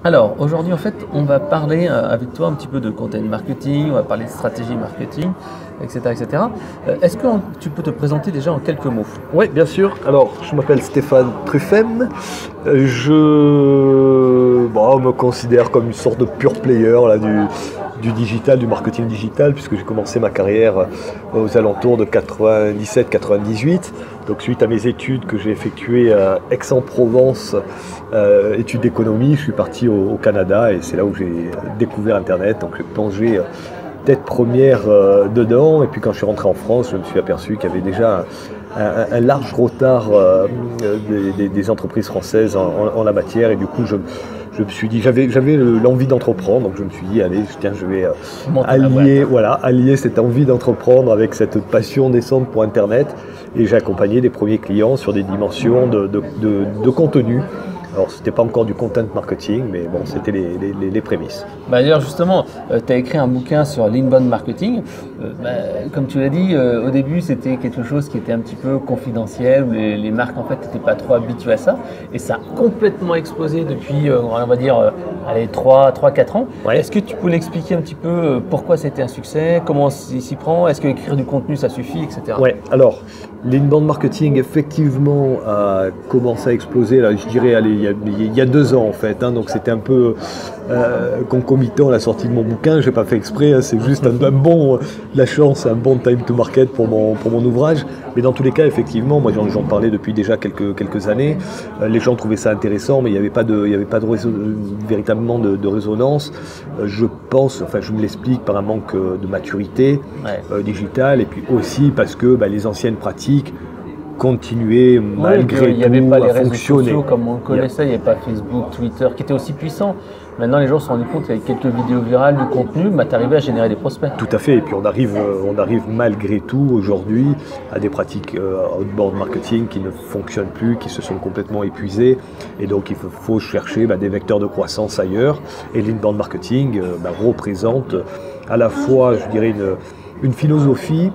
Alors, aujourd'hui, en fait, on va parler avec toi un petit peu de content marketing, on va parler de stratégie marketing, etc., etc. Est-ce que tu peux te présenter déjà en quelques mots? Oui, bien sûr. Alors, je m'appelle Stéphane Truffem. On me considère comme une sorte de pure player là, du digital, du marketing digital, puisque j'ai commencé ma carrière aux alentours de 97-98. Donc, suite à mes études que j'ai effectuées à Aix-en-Provence, études d'économie, je suis parti au Canada et c'est là où j'ai découvert Internet. Donc, j'ai plongé tête première dedans. Et puis, quand je suis rentré en France, je me suis aperçu qu'il y avait déjà un large retard des entreprises françaises en la matière. Et du coup, je me suis dit, j'avais l'envie d'entreprendre, donc je me suis dit, allez, tiens, je vais allier cette envie d'entreprendre avec cette passion naissante pour Internet. Et j'ai accompagné des premiers clients sur des dimensions de contenu. Alors, c'était pas encore du content marketing, mais bon, c'était les prémices. D'ailleurs, justement, tu as écrit un bouquin sur l'inbound marketing. Comme tu l'as dit, au début, c'était quelque chose qui était un petit peu confidentiel, où les marques, en fait, n'étaient pas trop habituées à ça. Et ça a complètement explosé depuis, on va dire, 3-4 ans. Ouais. Est-ce que tu peux l'expliquer un petit peu pourquoi c'était un succès, comment on s'y prend, est-ce qu'écrire du contenu, ça suffit, etc. Ouais, alors, l'inbound marketing, effectivement, a commencé à exploser, là, je dirais, allez, il y a 2 ans en fait, donc c'était un peu concomitant à la sortie de mon bouquin. Je n'ai pas fait exprès, c'est juste la chance, un bon time to market pour mon ouvrage. Mais dans tous les cas, effectivement, moi j'en parlais depuis déjà quelques années. Les gens trouvaient ça intéressant, mais il n'y avait pas véritablement de résonance. Je pense, enfin je me l'explique par un manque de maturité digitale, et puis aussi parce que les anciennes pratiques continuer malgré tout il n'y avait pas les réseaux fonctionner. sociaux comme on le connaissait, il n'y avait pas Facebook, Twitter qui étaient aussi puissants. Maintenant, les gens se sont rendus compte qu'avec quelques vidéos virales, du contenu, tu arrivais à générer des prospects. Tout à fait, et puis on arrive malgré tout aujourd'hui à des pratiques outbound marketing qui ne fonctionnent plus, qui se sont complètement épuisées, et donc il faut chercher des vecteurs de croissance ailleurs. Et l'inbound marketing représente à la fois, je dirais, une philosophie,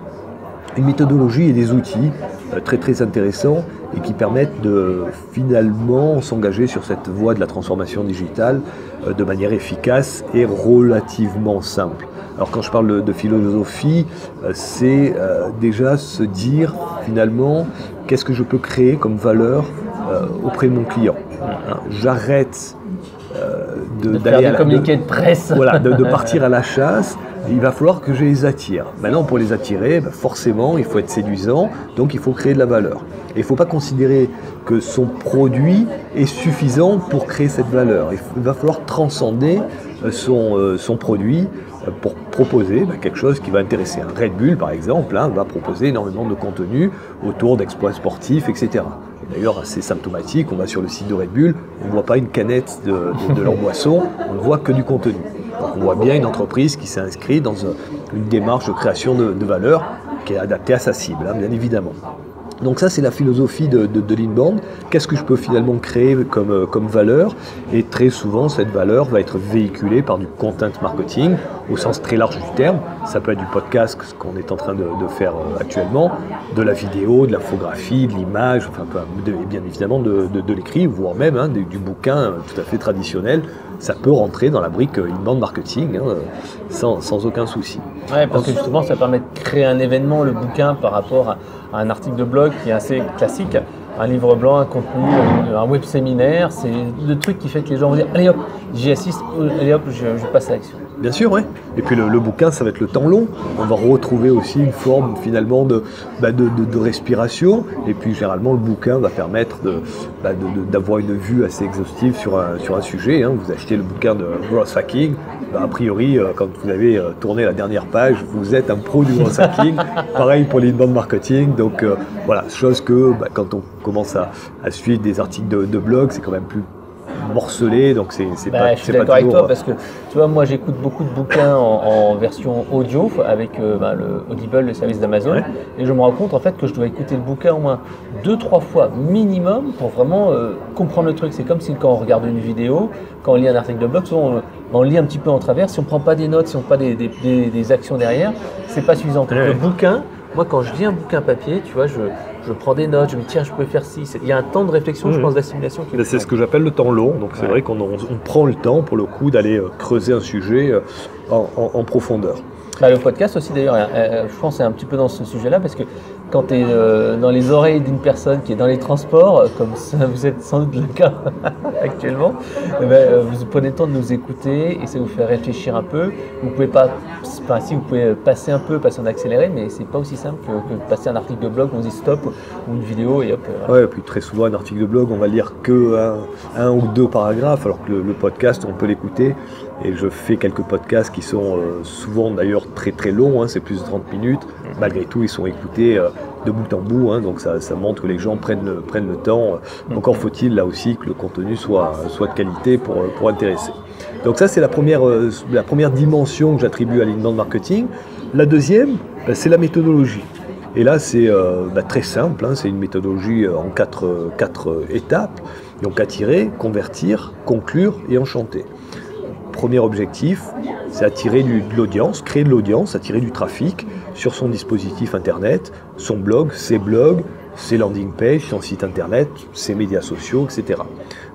une méthodologie et des outils très très intéressants et qui permettent de finalement s'engager sur cette voie de la transformation digitale de manière efficace et relativement simple. Alors quand je parle de philosophie, c'est déjà se dire finalement qu'est-ce que je peux créer comme valeur auprès de mon client. J'arrête d'aller à la communiqué de presse. Voilà, de partir à la chasse. Il va falloir que je les attire. Maintenant, pour les attirer, forcément, il faut être séduisant, donc il faut créer de la valeur. Et il ne faut pas considérer que son produit est suffisant pour créer cette valeur. Il va falloir transcender son produit pour proposer quelque chose qui va intéresser. Un Red Bull, par exemple, va proposer énormément de contenu autour d'exploits sportifs, etc. Et d'ailleurs, c'est symptomatique, on va sur le site de Red Bull, on ne voit pas une canette de leur boisson, on ne voit que du contenu. Donc on voit bien une entreprise qui s'est inscrite dans une démarche de création de valeur qui est adaptée à sa cible, bien évidemment. Donc ça, c'est la philosophie de l'inbound. Qu'est-ce que je peux finalement créer comme valeur? Et très souvent, cette valeur va être véhiculée par du content marketing, au sens très large du terme. Ça peut être du podcast, ce qu'on est en train de faire actuellement, de la vidéo, de l'infographie, de l'image, bien évidemment de l'écrit, voire même du bouquin tout à fait traditionnel. Ça peut rentrer dans la brique inbound marketing sans aucun souci. Ouais, parce que justement, ça permet de créer un événement, le bouquin, par rapport à un article de blog qui est assez classique, un livre blanc, un contenu, un web séminaire. C'est le truc qui fait que les gens vont dire allez hop, j'y assiste, allez hop, je passe à l'action. Bien sûr, oui. Et puis le bouquin, ça va être le temps long. On va retrouver aussi une forme finalement de respiration. Et puis généralement, le bouquin va permettre d'avoir une vue assez exhaustive sur un sujet. Vous achetez le bouquin de growth hacking, a priori, quand vous avez tourné la dernière page, vous êtes un pro du growth hacking. Pareil pour l'inbound marketing. Donc voilà, chose que quand on commence à suivre des articles de blog, c'est quand même plus morcelé, donc c'est pas je suis d'accord avec toi parce que tu vois, moi j'écoute beaucoup de bouquins en version audio avec le Audible, le service d'Amazon, et je me rends compte en fait que je dois écouter le bouquin au moins 2-3 fois minimum pour vraiment comprendre le truc. C'est comme si quand on regarde une vidéo, quand on lit un article de blog, souvent on lit un petit peu en travers. Si on ne prend pas des notes, si on ne prend pas des actions derrière, c'est pas suffisant. Le bouquin, moi, quand je lis un bouquin papier, tu vois, je prends des notes, je me dis tiens, je peux faire ci. Il y a un temps de réflexion, je pense, d'assimilation qui est C'est ce que j'appelle le temps long. Donc c'est vrai qu'on prend le temps pour le coup d'aller creuser un sujet en profondeur. Bah, le podcast aussi d'ailleurs, je pense que c'est un petit peu dans ce sujet-là parce que quand tu es dans les oreilles d'une personne qui est dans les transports, comme ça, vous êtes sans doute le cas actuellement, vous prenez le temps de nous écouter et ça vous fait réfléchir un peu. Vous pouvez pas, enfin, si vous pouvez passer en accéléré, mais c'est pas aussi simple que de passer un article de blog, on dit stop, ou une vidéo et hop. Ouais, et puis très souvent un article de blog, on va lire que un ou deux paragraphes, alors que le podcast, on peut l'écouter. Et je fais quelques podcasts qui sont souvent d'ailleurs très très longs, hein, c'est plus de 30 minutes. Malgré tout, ils sont écoutés de bout en bout, hein, donc ça montre que les gens prennent le temps. Encore faut-il là aussi que le contenu soit de qualité pour intéresser. Donc ça, c'est la première dimension que j'attribue à l'inbound marketing. La deuxième, c'est la méthodologie. Et là, c'est très simple, hein, c'est une méthodologie en quatre étapes. Donc attirer, convertir, conclure et enchanter. Premier objectif, c'est attirer de l'audience, créer de l'audience, attirer du trafic sur son dispositif internet, son blog, ses landing pages, son site internet, ses médias sociaux, etc.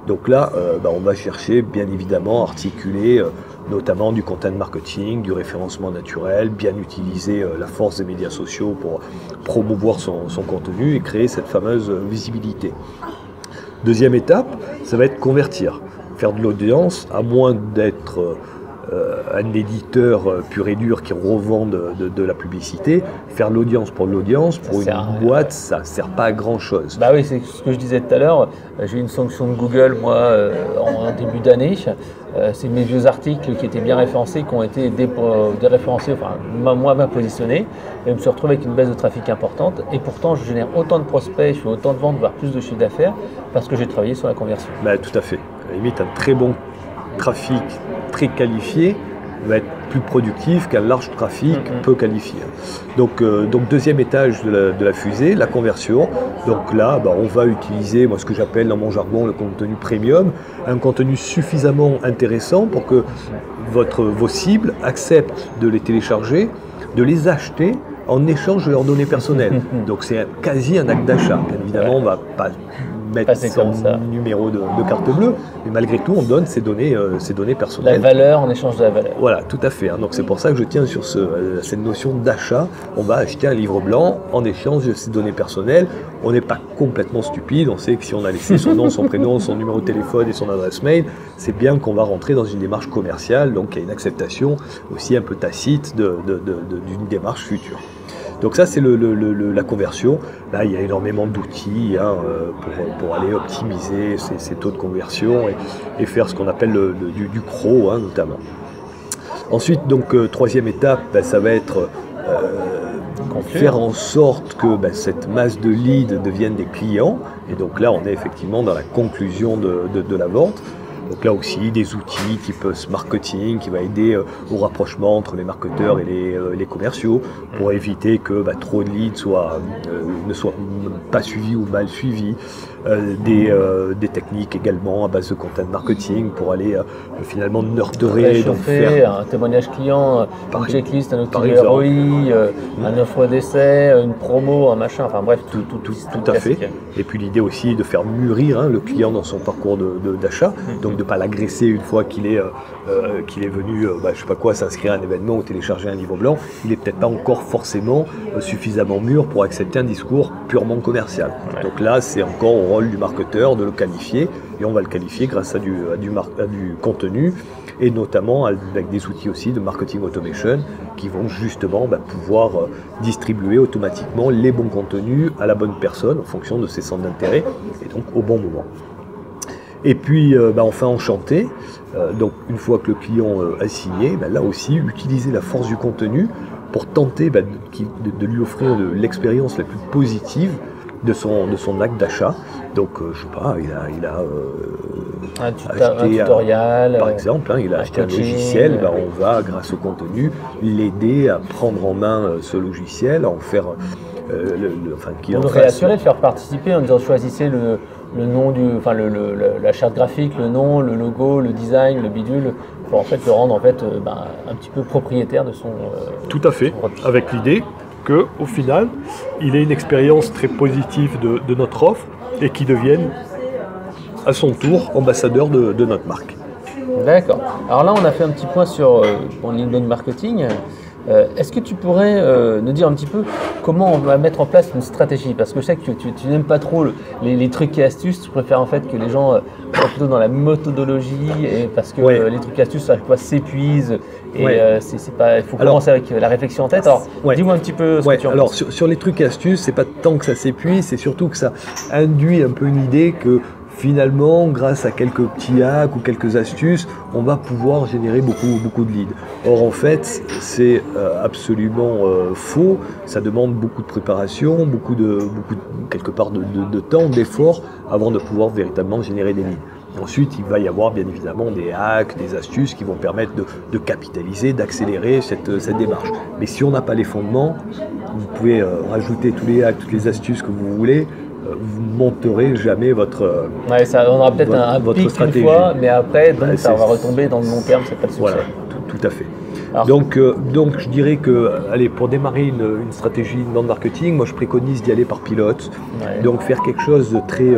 Donc là, on va chercher bien évidemment à articuler notamment du content marketing, du référencement naturel, bien utiliser la force des médias sociaux pour promouvoir son contenu et créer cette fameuse visibilité. Deuxième étape, ça va être convertir. Faire de l'audience, à moins d'être un éditeur pur et dur qui revend de la publicité, faire l'audience pour une boîte, ça ne sert pas à grand chose. Bah oui, c'est ce que je disais tout à l'heure. J'ai une sanction de Google, moi, en début d'année. C'est mes vieux articles qui étaient bien référencés, qui ont été déréférencés, enfin, moi, bien positionnés. Et je me suis retrouvé avec une baisse de trafic importante. Et pourtant, je génère autant de prospects, je fais autant de ventes, voire plus de chiffre d'affaires, parce que j'ai travaillé sur la conversion. Bah, tout à fait. À la limite, un très bon trafic très qualifié va être plus productif qu'un large trafic peu qualifié. Donc deuxième étage de la fusée, la conversion. Donc là, on va utiliser ce que j'appelle dans mon jargon le contenu premium, un contenu suffisamment intéressant pour que vos cibles acceptent de les télécharger, de les acheter en échange de leurs données personnelles. Donc c'est quasi un acte d'achat. Bien évidemment, on ne va pas mettre son numéro de carte bleue, mais malgré tout, on donne ses données personnelles. La valeur en échange de la valeur. Voilà, tout à fait. Hein. Donc c'est pour ça que je tiens sur cette notion d'achat. On va acheter un livre blanc en échange de ses données personnelles. On n'est pas complètement stupide. On sait que si on a laissé son nom, son prénom, son numéro de téléphone et son adresse mail, c'est bien qu'on va rentrer dans une démarche commerciale. Donc il y a une acceptation aussi un peu tacite d'une démarche future. Donc ça, c'est la conversion. Là, il y a énormément d'outils pour aller optimiser ces taux de conversion et faire ce qu'on appelle du CRO, notamment. Ensuite, donc, troisième étape, ça va être faire en sorte que cette masse de leads devienne des clients. Et donc là, on est effectivement dans la conclusion de la vente. Donc là aussi, des outils type Smartcutting qui va aider au rapprochement entre les marketeurs et les commerciaux pour éviter que trop de leads ne soient pas suivis ou mal suivis. Des techniques également à base de content marketing pour aller finalement nurturer, donc faire un témoignage client, une checklist, un outil ROI, un offre d'essai, une promo, un machin, enfin bref, tout à fait. Et puis l'idée aussi de faire mûrir le client dans son parcours d'achat, donc de ne pas l'agresser une fois qu'il est venu, s'inscrire à un événement ou télécharger un livre blanc. Il n'est peut-être pas encore forcément suffisamment mûr pour accepter un discours purement commercial. Ouais. Donc là, c'est encore au rôle du marketeur de le qualifier, et on va le qualifier grâce à du contenu, et notamment avec des outils aussi de marketing automation qui vont justement pouvoir distribuer automatiquement les bons contenus à la bonne personne en fonction de ses centres d'intérêt, et donc au bon moment. Et puis enfin enchanter, donc une fois que le client a signé, là aussi utiliser la force du contenu pour tenter de lui offrir l'expérience la plus positive de son acte d'achat. Donc je sais pas, il a acheté un tutoriel, par exemple, il a acheté un logiciel, on va grâce au contenu l'aider à prendre en main ce logiciel, à en faire on devrait assurer de faire participer en disant choisissez le nom la charte graphique, le nom, le logo, le design, le bidule, pour en fait le rendre un petit peu propriétaire de son. Tout à fait, avec l'idée qu'au final, il ait une expérience très positive de notre offre et qu'il devienne à son tour ambassadeur de notre marque. D'accord. Alors là, on a fait un petit point sur l'inbound marketing. Est-ce que tu pourrais nous dire un petit peu comment on va mettre en place une stratégie? Parce que je sais que tu n'aimes pas trop les trucs et astuces, tu préfères en fait que les gens soient plutôt dans la méthodologie, et parce que les trucs et astuces à chaque fois s'épuisent et c'est pas, il faut commencer avec la réflexion en tête. Alors dis-moi un petit peu ce que tu en alors penses. sur les trucs et astuces, c'est pas tant que ça s'épuise, c'est surtout que ça induit un peu une idée que finalement, grâce à quelques petits hacks ou quelques astuces, on va pouvoir générer beaucoup de leads. Or, en fait, c'est absolument faux. Ça demande beaucoup de préparation, quelque part de temps, d'effort, avant de pouvoir véritablement générer des leads. Ensuite, il va y avoir bien évidemment des hacks, des astuces qui vont permettre de capitaliser, d'accélérer cette démarche. Mais si on n'a pas les fondements, vous pouvez rajouter tous les hacks, toutes les astuces que vous voulez, vous monterez jamais votre On aura peut-être un pic stratégie. une fois, mais après, donc, ça va retomber dans le long terme, c'est pas le succès. Voilà, tout à fait. Alors, donc je dirais que, allez, pour démarrer une stratégie de marketing, moi je préconise d'y aller par pilote. Donc faire quelque chose de très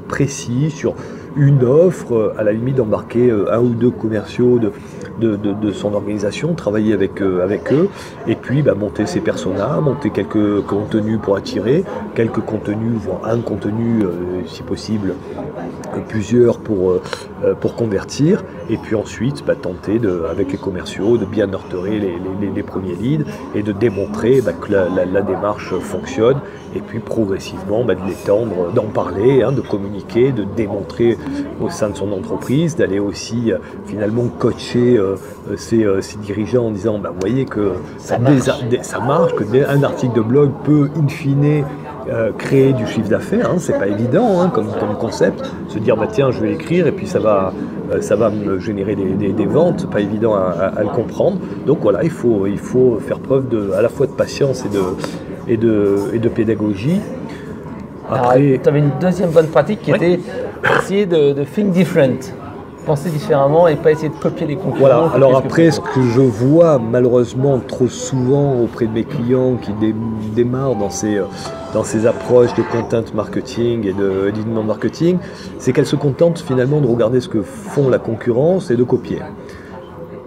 précis sur une offre, à la limite d'embarquer un ou deux commerciaux de son organisation, travailler avec eux, et puis monter ses personas, monter quelques contenus pour attirer, quelques contenus, voire un contenu si possible, plusieurs pour convertir, et puis ensuite tenter avec les commerciaux de bien nurturer les premiers leads et de démontrer que la démarche fonctionne, et puis progressivement de l'étendre, d'en parler, de communiquer, de démontrer au sein de son entreprise, d'aller aussi finalement coacher ses dirigeants en disant vous voyez que ça marche, qu'un article de blog peut in fine créer du chiffre d'affaires, c'est pas évident comme concept, se dire tiens je vais écrire et puis ça va me générer des ventes, c'est pas évident à le comprendre. Donc voilà, il faut faire preuve à la fois de patience et de pédagogie. Après, tu avais une deuxième bonne pratique qui était essayer de think different, penser différemment et pas essayer de copier les concurrents. Voilà, alors après, ce que je vois malheureusement trop souvent auprès de mes clients qui démarrent dans ces approches de content marketing et d'inbound marketing, c'est qu'elles se contentent finalement de regarder ce que font la concurrence et de copier.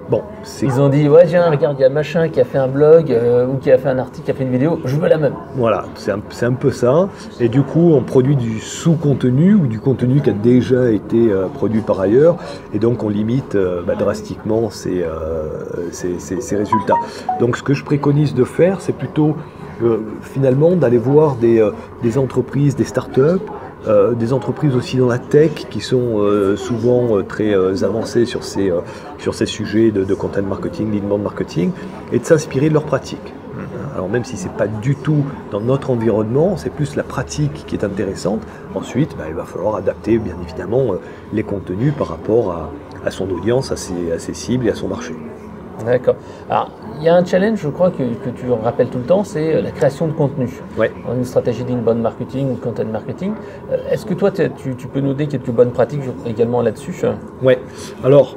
Bon, ils ont dit tiens, regarde, il y a machin qui a fait un blog ou qui a fait un article, qui a fait une vidéo, je veux la même. Voilà, c'est un peu ça. Et du coup, on produit du sous-contenu ou du contenu qui a déjà été produit par ailleurs. Et donc, on limite drastiquement ces résultats. Donc, ce que je préconise de faire, c'est plutôt finalement d'aller voir des entreprises, des startups, des entreprises aussi dans la tech qui sont souvent très avancées sur ces sujets de content marketing, d'inbound marketing, et de s'inspirer de leurs pratiques. Alors même si c'est pas du tout dans notre environnement, c'est plus la pratique qui est intéressante. Ensuite, il va falloir adapter bien évidemment les contenus par rapport à son audience, à ses cibles et à son marché. D'accord. Alors, il y a un challenge, je crois, que tu rappelles tout le temps, c'est la création de contenu. Dans une stratégie d'inbound marketing ou de content marketing. Est-ce que toi, tu peux nous donner quelques bonnes pratiques également là-dessus? Oui. Alors,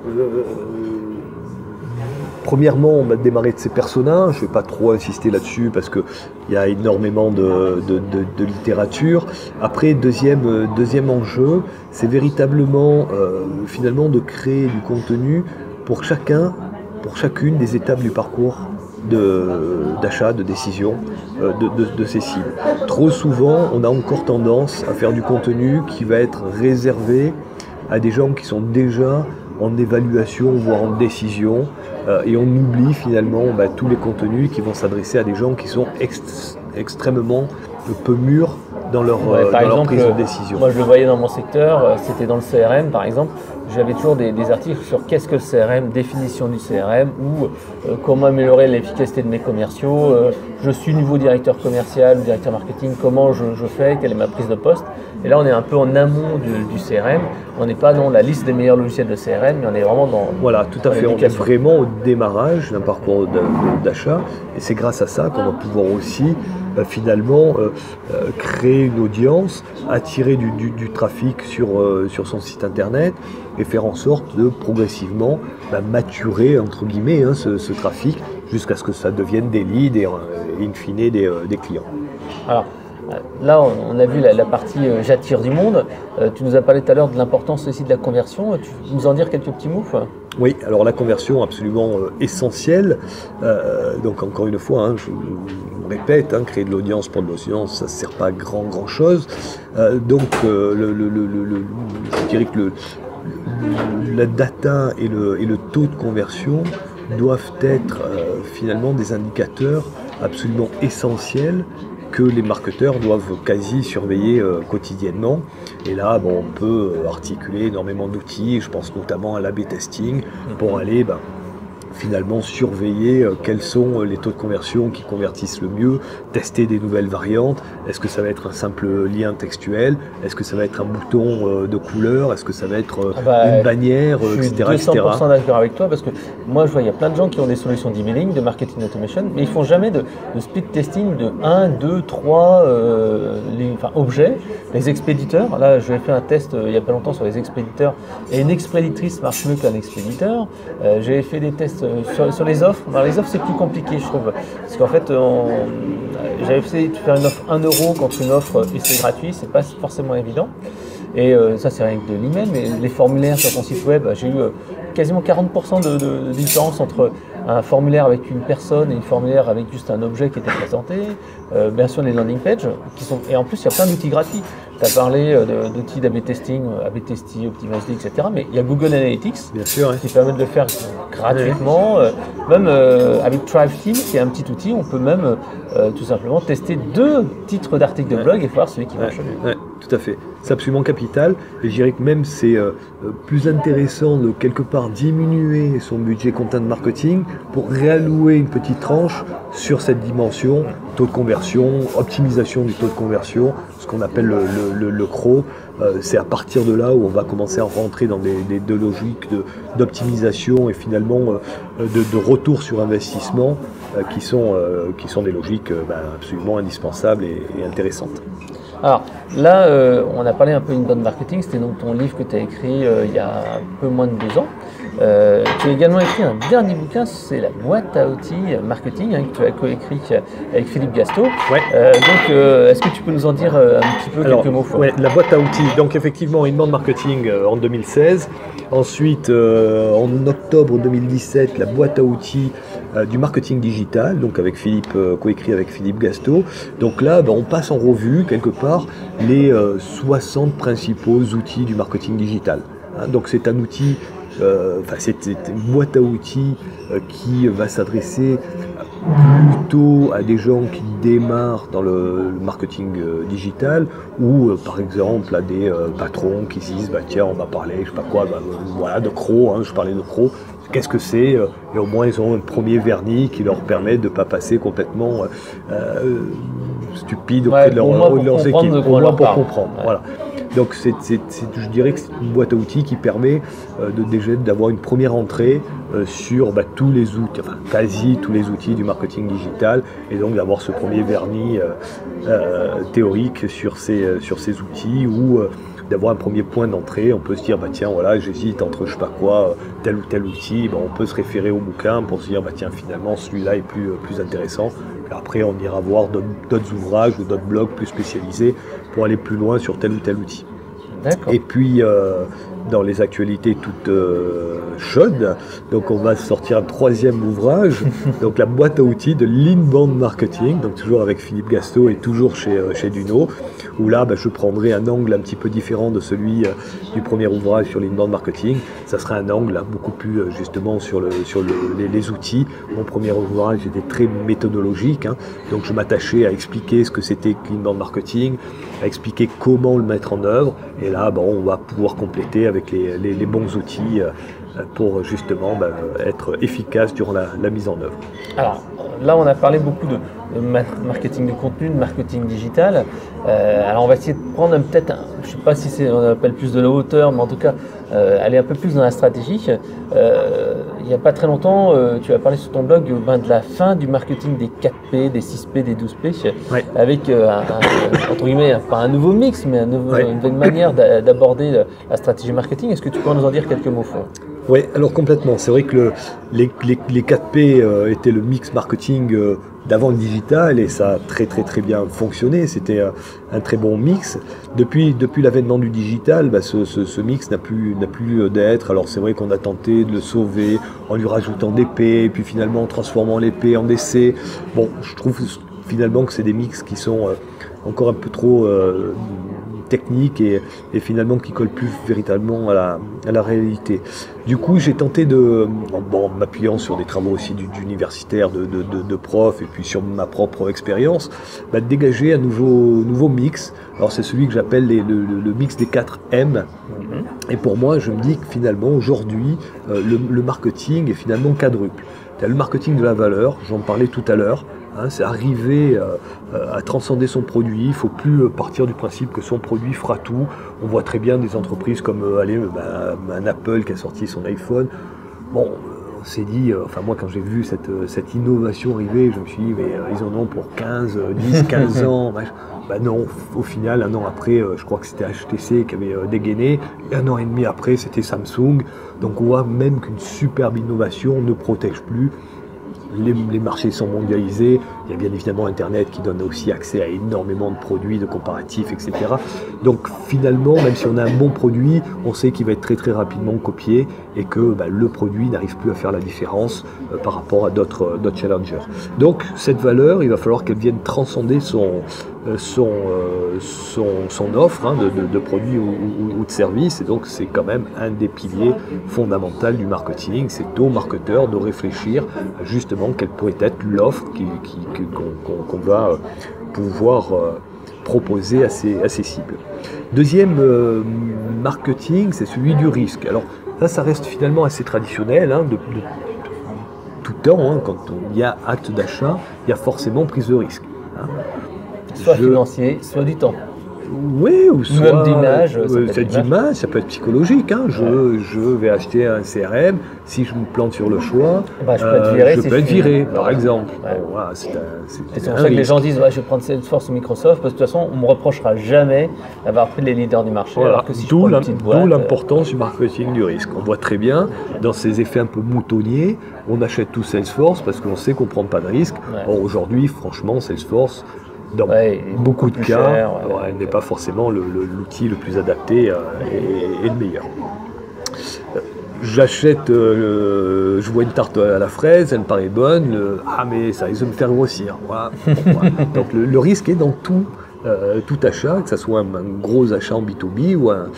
premièrement, on va démarrer de ses personas. Je ne vais pas trop insister là-dessus parce qu'il y a énormément de littérature. Après, deuxième enjeu, c'est véritablement finalement de créer du contenu pour chacune des étapes du parcours d'achat, de décision de ces cibles. Trop souvent, on a encore tendance à faire du contenu qui va être réservé à des gens qui sont déjà en évaluation, voire en décision, et on oublie finalement tous les contenus qui vont s'adresser à des gens qui sont extrêmement peu mûrs dans leur prise de décision. Moi je le voyais dans mon secteur, c'était dans le CRM par exemple, j'avais toujours des articles sur qu'est-ce que le CRM, définition du CRM, ou comment améliorer l'efficacité de mes commerciaux, je suis nouveau directeur commercial ou directeur marketing, comment je fais, quelle est ma prise de poste. Et là on est un peu en amont du CRM, on n'est pas dans la liste des meilleurs logiciels de CRM, mais on est vraiment dans... Voilà, tout à fait, on est vraiment au démarrage d'un parcours d'achat, et c'est grâce à ça qu'on va pouvoir aussi finalement créer une audience, attirer du trafic sur son site internet, et faire en sorte de progressivement maturer entre guillemets ce trafic jusqu'à ce que ça devienne des leads et in fine des clients. Alors, là, on a vu la partie j'attire du monde. Tu nous as parlé tout à l'heure de l'importance aussi de la conversion. Tu peux nous en dire quelques petits mots? Oui, alors la conversion absolument essentielle. Donc encore une fois, je me répète, créer de l'audience pour de l'audience, ça ne sert pas à grand chose. Donc je dirais que la data et le taux de conversion doivent être finalement des indicateurs absolument essentiels que les marketeurs doivent quasi surveiller quotidiennement. Et là, on peut articuler énormément d'outils, je pense notamment à l'A/B testing, pour aller finalement surveiller quels sont les taux de conversion qui convertissent le mieux, tester des nouvelles variantes. Est-ce que ça va être un simple lien textuel? Est-ce que ça va être un bouton de couleur? Est-ce que ça va être une bannière, etc. Je suis 200% d'accord avec toi, parce que moi je vois, il y a plein de gens qui ont des solutions d'emailing, de marketing automation, mais ils font jamais de split testing de 1, 2, 3 objets. Les expéditeurs, là j'avais fait un test il n'y a pas longtemps sur les expéditeurs, et une expéditrice marche mieux qu'un expéditeur. J'avais fait des tests sur les offres. Alors, les offres c'est plus compliqué, je trouve, parce qu'en fait j'avais essayé de faire une offre 1 euro contre une offre essai gratuit, c'est pas forcément évident. Et ça c'est rien que de l'email, mais les formulaires sur ton site web, j'ai eu quasiment 40% de différence entre un formulaire avec une personne et un formulaire avec juste un objet qui était présenté. Bien sûr les landing pages, et en plus il y a plein d'outils gratuits. Tu as parlé d'outils d'A/B testing, A/B testing, Optimizely, etc. Mais il y a Google Analytics, bien sûr, qui permet de le faire gratuitement. Même avec Thrive Team, qui est un petit outil, on peut même tout simplement tester 2 titres d'articles de blog et voir celui qui marche le mieux. Ouais, tout à fait. C'est absolument capital. Et je dirais que même c'est plus intéressant de quelque part diminuer son budget content marketing pour réallouer une petite tranche sur cette dimension taux de conversion, optimisation du taux de conversion, ce qu'on appelle le CRO. C'est à partir de là où on va commencer à rentrer dans des logiques d'optimisation et finalement de retour sur investissement qui sont des logiques absolument indispensables et intéressantes. Alors là, on a parlé un peu inbound marketing, c'était donc ton livre que tu as écrit il y a un peu moins de 2 ans. Tu as également écrit un dernier bouquin, c'est la boîte à outils marketing, que tu as coécrit avec Philippe Gasto. Ouais. Donc, est-ce que tu peux nous en dire un petit peu quelques mots? Ouais, la boîte à outils, donc effectivement, inbound marketing en 2016. Ensuite, en octobre 2017, la boîte à outils du marketing digital, donc avec Philippe, coécrit avec Philippe Gasto. Donc là, on passe en revue quelque part les 60 principaux outils du marketing digital. Donc c'est un outil, c'est une boîte à outils qui va s'adresser plutôt à des gens qui démarrent dans le marketing digital ou par exemple à des patrons qui se disent tiens, on va parler, je sais pas quoi, de CRO, je parlais de CRO. Qu'est-ce que c'est? Et au moins ils ont un premier vernis qui leur permet de ne pas passer complètement stupide auprès de leurs équipes, au moins pour comprendre. Ouais. Voilà. Donc je dirais que c'est une boîte à outils qui permet déjà d'avoir une première entrée sur tous les outils, enfin quasi tous les outils du marketing digital, et donc d'avoir ce premier vernis théorique sur ces outils ou d'avoir un premier point d'entrée. On peut se dire tiens, voilà, j'hésite entre je sais pas quoi, tel ou tel outil. On peut se référer au bouquin pour se dire tiens, finalement celui-là est plus intéressant. Et après on ira voir d'autres ouvrages ou d'autres blogs plus spécialisés pour aller plus loin sur tel ou tel outil. Et puis dans les actualités toutes chaudes, donc on va sortir un 3e ouvrage, donc la boîte à outils de l'inbound marketing, donc toujours avec Philippe Gasto et toujours chez Duno, où là je prendrai un angle un petit peu différent de celui du premier ouvrage sur l'inbound marketing. Ça sera un angle beaucoup plus justement sur les outils. Mon premier ouvrage était très méthodologique, donc je m'attachais à expliquer ce que c'était que l'inbound marketing, à expliquer comment le mettre en œuvre, et là on va pouvoir compléter avec les bons outils pour justement être efficace durant la mise en œuvre. Alors là, on a parlé beaucoup de marketing de contenu, de marketing digital. Alors on va essayer de prendre peut-être, je ne sais pas si on appelle plus de la hauteur, mais en tout cas aller un peu plus dans la stratégie. Il n'y a pas très longtemps, tu as parlé sur ton blog de la fin du marketing des 4P, des 6P, des 12P, avec entre guillemets, pas un nouveau mix, mais une nouvelle manière d'aborder la stratégie marketing. Est-ce que tu peux nous en dire quelques mots, Fond? Oui, alors complètement. C'est vrai que les 4P étaient le mix marketing d'avant le digital et ça a très bien fonctionné. C'était un très bon mix. Depuis l'avènement du digital, ce mix n'a plus d'être. Alors c'est vrai qu'on a tenté de le sauver en lui rajoutant des P, et puis finalement en transformant les P en des C. Bon, je trouve finalement que c'est des mix qui sont encore un peu trop techniques et finalement qui collent plus véritablement à la réalité. Du coup, j'ai tenté en m'appuyant sur des travaux aussi d'universitaires, de profs et puis sur ma propre expérience, de dégager un nouveau mix. Alors c'est celui que j'appelle le mix des 4 M. Et pour moi, je me dis que finalement aujourd'hui, le marketing est finalement quadruple. Il y a le marketing de la valeur, j'en parlais tout à l'heure. C'est arriver à transcender son produit. Il ne faut plus partir du principe que son produit fera tout. On voit très bien des entreprises comme un Apple qui a sorti son iPhone. Bon, on s'est dit, moi quand j'ai vu cette innovation arriver, je me suis dit, mais ils en ont pour 10, 15 ans. Non, au final, un an après, je crois que c'était HTC qui avait dégainé. Et un an et demi après, c'était Samsung. Donc on voit même qu'une superbe innovation ne protège plus. Les marchés sont mondialisés, il y a bien évidemment Internet qui donne aussi accès à énormément de produits, de comparatifs, etc. Donc finalement, même si on a un bon produit, on sait qu'il va être très rapidement copié et que le produit n'arrive plus à faire la différence par rapport à d'autres challengers. Donc cette valeur, il va falloir qu'elle vienne transcender son offre de produits ou de services, et donc c'est quand même un des piliers fondamentaux du marketing. C'est aux marketeurs de réfléchir justement quelle pourrait être l'offre qu'on va pouvoir proposer à ces cibles. Deuxième marketing, c'est celui du risque. Alors ça reste finalement assez traditionnel de tout temps. Quand il y a acte d'achat, il y a forcément prise de risque. Soit financier, soit du temps. Oui, ou soit même d'image. Ça peut être psychologique. Je vais acheter un CRM, si je me plante sur le choix, je peux être viré, par exemple. Ouais. Bon, voilà, c'est pour ça que les gens disent je vais prendre Salesforce ou Microsoft, parce que de toute façon, on ne me reprochera jamais d'avoir pris les leaders du marché. Voilà. Alors que si d'où l'importance du marketing du risque. On voit très bien, dans ces effets un peu moutonniers, on achète tout Salesforce parce qu'on sait qu'on ne prend pas de risque. Or, aujourd'hui, franchement, Salesforce, dans beaucoup de cas, n'est pas forcément l'outil le plus adapté et le meilleur. J'achète, je vois une tarte à la fraise, elle me paraît bonne, mais ça risque de me faire grossir. Voilà. Donc le risque est dans tout achat, que ce soit un gros achat en B2B ou un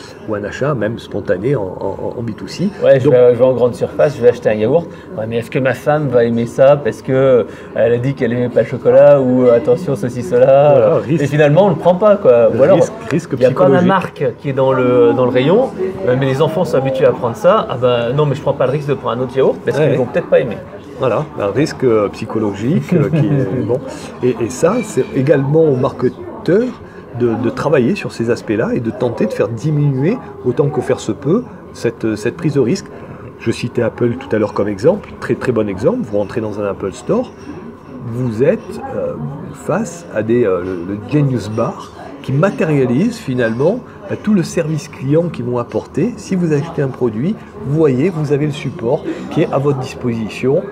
achat même spontané en B2C. Je vais en grande surface, je vais acheter un yaourt. Mais est-ce que ma femme va aimer ça parce qu'elle a dit qu'elle n'aimait pas le chocolat, ou attention ceci, cela. Et finalement on ne le prend pas. Ou alors il y a pas ma marque qui est dans le rayon, mais les enfants sont habitués à prendre ça. Non, mais je ne prends pas le risque de prendre un autre yaourt parce qu'ils ne vont peut-être pas aimer. Voilà, un risque psychologique qui est bon. Et ça, c'est également au marketeur de travailler sur ces aspects-là et de tenter de faire diminuer, autant que faire se peut, cette prise de risque. Je citais Apple tout à l'heure comme exemple, très bon exemple. Vous rentrez dans un Apple Store, vous êtes face à le Genius Bar qui matérialise finalement tout le service client qu'ils vont apporter. Si vous achetez un produit, vous voyez, vous avez le support qui est à votre disposition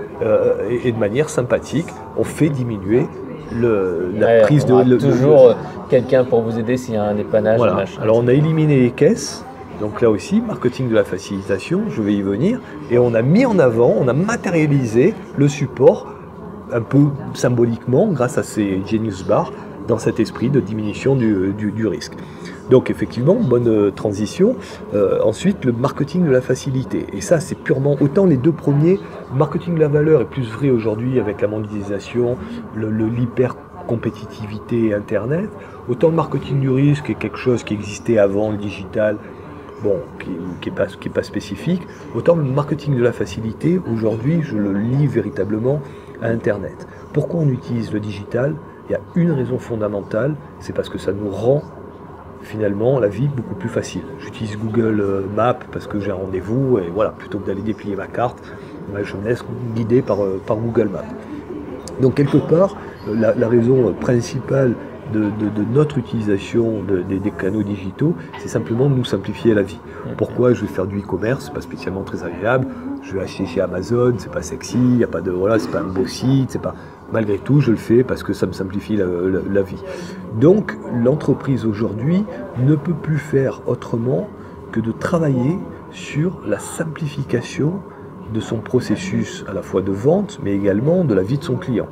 et de manière sympathique, on fait diminuer la prise de... toujours quelqu'un pour vous aider s'il y a un dépannage. Voilà. Alors on a éliminé les caisses, donc là aussi, marketing de la facilitation, je vais y venir, et on a mis en avant, on a matérialisé le support un peu symboliquement grâce à ces Genius Bar dans cet esprit de diminution du risque. Donc effectivement, bonne transition. Ensuite, le marketing de la facilité. Et ça, c'est purement, autant les deux premiers, le marketing de la valeur est plus vrai aujourd'hui avec la mondialisation, l'hyper-compétitivité Internet, autant le marketing du risque est quelque chose qui existait avant le digital, bon, qui est pas spécifique. Autant le marketing de la facilité, aujourd'hui, je le lis véritablement à Internet. Pourquoi on utilise le digital? Il y a une raison fondamentale, c'est parce que ça nous rend finalement la vie beaucoup plus facile. J'utilise Google Maps parce que j'ai un rendez-vous et voilà, plutôt que d'aller déplier ma carte, je me laisse guider par Google Maps. Donc quelque part, la raison principale de notre utilisation des canaux digitaux, c'est simplement de nous simplifier la vie. Pourquoi je vais faire du e-commerce? C'est pas spécialement très agréable. Je vais acheter chez Amazon, c'est pas sexy, il y a pas de voilà, c'est pas un beau site, c'est pas. Malgré tout, je le fais parce que ça me simplifie la vie. Donc, l'entreprise aujourd'hui ne peut plus faire autrement que de travailler sur la simplification de son processus à la fois de vente, mais également de la vie de son client.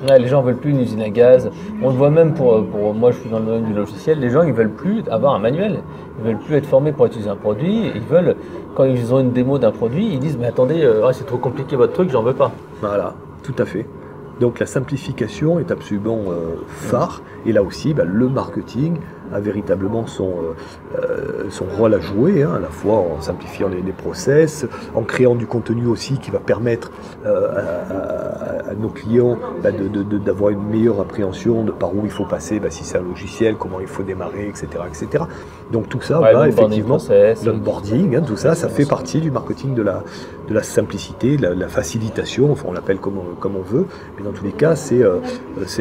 Ouais, les gens ne veulent plus une usine à gaz. On le voit même pour moi, je suis dans le domaine du logiciel, les gens ils veulent plus avoir un manuel. Ils veulent plus être formés pour utiliser un produit. Ils veulent, quand ils ont une démo d'un produit, ils disent mais attendez, c'est trop compliqué votre truc, j'en veux pas. Voilà, tout à fait. Donc la simplification est absolument phare, et là aussi le marketing a véritablement son rôle à jouer, à la fois en simplifiant les process, en créant du contenu aussi qui va permettre à nos clients d'avoir une meilleure appréhension de par où il faut passer, si c'est un logiciel, comment il faut démarrer, etc. etc. Donc tout ça, effectivement, l'onboarding, tout ça, ça fait partie du marketing de la simplicité, de la facilitation, enfin on l'appelle comme on veut, mais dans tous les cas, c'est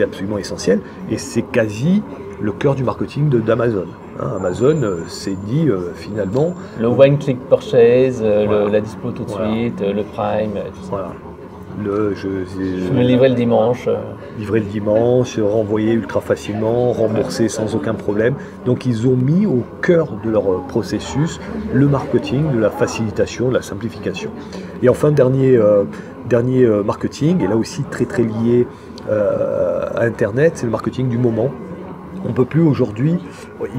absolument essentiel, et c'est quasi le cœur du marketing d'Amazon. Amazon s'est dit finalement... Le one-click purchase, la dispo tout de suite, le Prime, tout ça. Voilà. Je me livrer le dimanche. Livrer le dimanche, renvoyer ultra facilement, rembourser sans aucun problème. Donc ils ont mis au cœur de leur processus le marketing, de la facilitation, de la simplification. Et enfin, dernier marketing, et là aussi très très lié à Internet, c'est le marketing du moment. On ne peut plus aujourd'hui.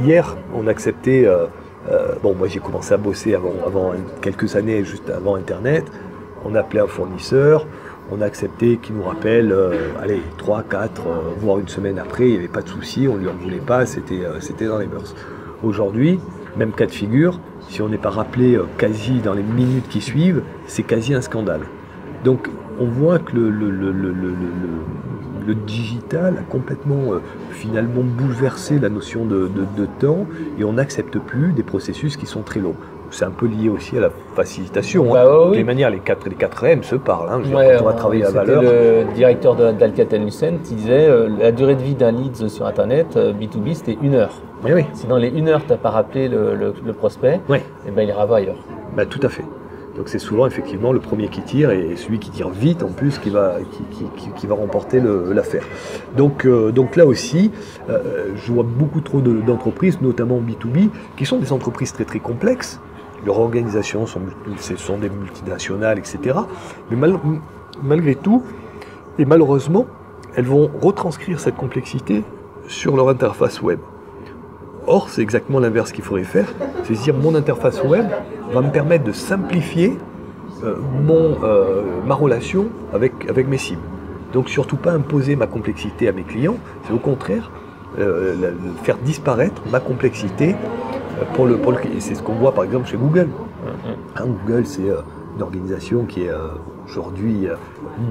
Hier, on acceptait. Moi j'ai commencé à bosser avant quelques années, juste avant Internet. On appelait un fournisseur, on a accepté qu'il nous rappelle, 3, 4, voire une semaine après, il n'y avait pas de souci, on ne lui en voulait pas, c'était dans les mœurs. Aujourd'hui, même cas de figure, si on n'est pas rappelé quasi dans les minutes qui suivent, c'est quasi un scandale. Donc on voit que le digital a complètement finalement bouleversé la notion de temps, et on n'accepte plus des processus qui sont très longs. C'est un peu lié aussi à la facilitation. De toutes les manières, les 4 M se parlent. Quand on va travailler la valeur. Le directeur d'Alcatel-Lucent qui disait la durée de vie d'un lead sur Internet, B2B, c'était 1 heure. Oui. Si dans les 1 heure, tu n'as pas rappelé le prospect, il ira ailleurs. Tout à fait. Donc c'est souvent effectivement le premier qui tire, et celui qui tire vite en plus qui va remporter l'affaire. Donc là aussi, je vois beaucoup trop d'entreprises, notamment B2B, qui sont des entreprises très très complexes. Leur organisation sont des multinationales, etc. Mais malgré tout, et malheureusement, elles vont retranscrire cette complexité sur leur interface web. Or, c'est exactement l'inverse qu'il faudrait faire, c'est se dire mon interface web va me permettre de simplifier ma relation avec mes cibles. Donc surtout pas imposer ma complexité à mes clients, c'est au contraire faire disparaître ma complexité pour le client. C'est ce qu'on voit par exemple chez Google. Google, c'est une organisation qui est aujourd'hui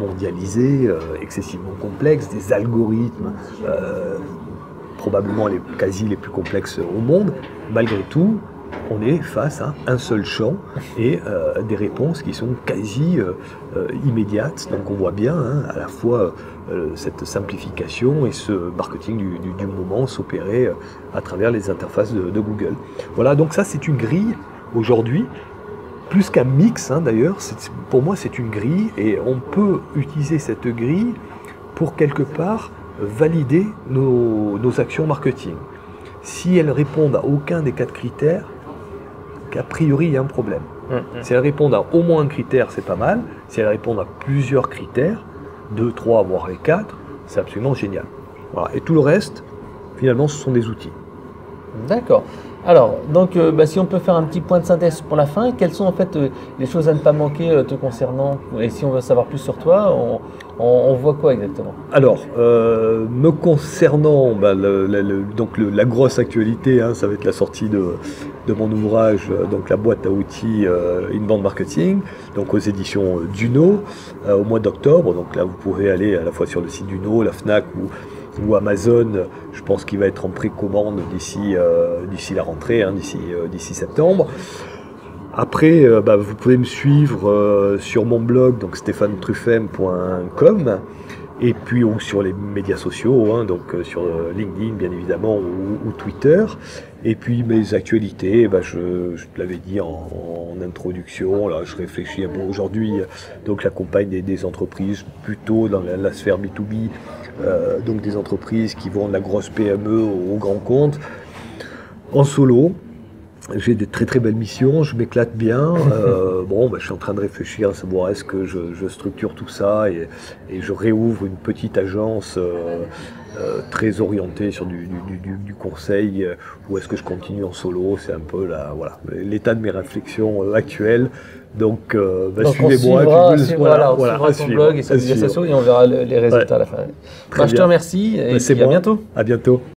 mondialisée, excessivement complexe, des algorithmes probablement quasi les plus complexes au monde. Malgré tout, on est face à un seul champ et des réponses qui sont quasi immédiates. Donc on voit bien à la fois cette simplification et ce marketing du moment s'opérer à travers les interfaces de Google. Voilà, donc ça c'est une grille aujourd'hui, plus qu'un mix d'ailleurs, pour moi c'est une grille, et on peut utiliser cette grille pour quelque part valider nos actions marketing. Si elles répondent à aucun des 4 critères, qu'a priori il y a un problème. Si elles répondent à au moins un critère, c'est pas mal. Si elles répondent à plusieurs critères, 2, 3, voire les 4, c'est absolument génial. Voilà. Et tout le reste, finalement, ce sont des outils. D'accord. Alors, donc, si on peut faire un petit point de synthèse pour la fin, quelles sont en fait les choses à ne pas manquer te concernant? Et si on veut savoir plus sur toi, on voit quoi exactement? Alors, me concernant, donc la grosse actualité, hein, ça va être la sortie de mon ouvrage, donc la boîte à outils Inbound Marketing, donc aux éditions Duno, au mois d'octobre. Donc là, vous pouvez aller à la fois sur le site Duno, la Fnac ou Amazon. Je pense qu'il va être en précommande d'ici la rentrée, hein, d'ici septembre. Après, vous pouvez me suivre sur mon blog, donc stéphanetruffem.com, et puis ou sur les médias sociaux, hein, donc sur LinkedIn bien évidemment ou Twitter. Et puis mes actualités, je te l'avais dit en introduction, là je réfléchis un peu aujourd'hui, donc j'accompagne des entreprises plutôt dans la sphère B2B, donc des entreprises qui vont de la grosse PME au grand compte, en solo. J'ai des très très belles missions, je m'éclate bien. Je suis en train de réfléchir à savoir est-ce que je structure tout ça et je réouvre une petite agence très orientée sur du conseil, ou est-ce que je continue en solo. C'est un peu l'état de mes réflexions actuelles. Donc, suivez-moi. On suivra ton blog et ses médias sociaux et on verra les résultats à la fin. Je te remercie et c'est à bientôt. À bientôt.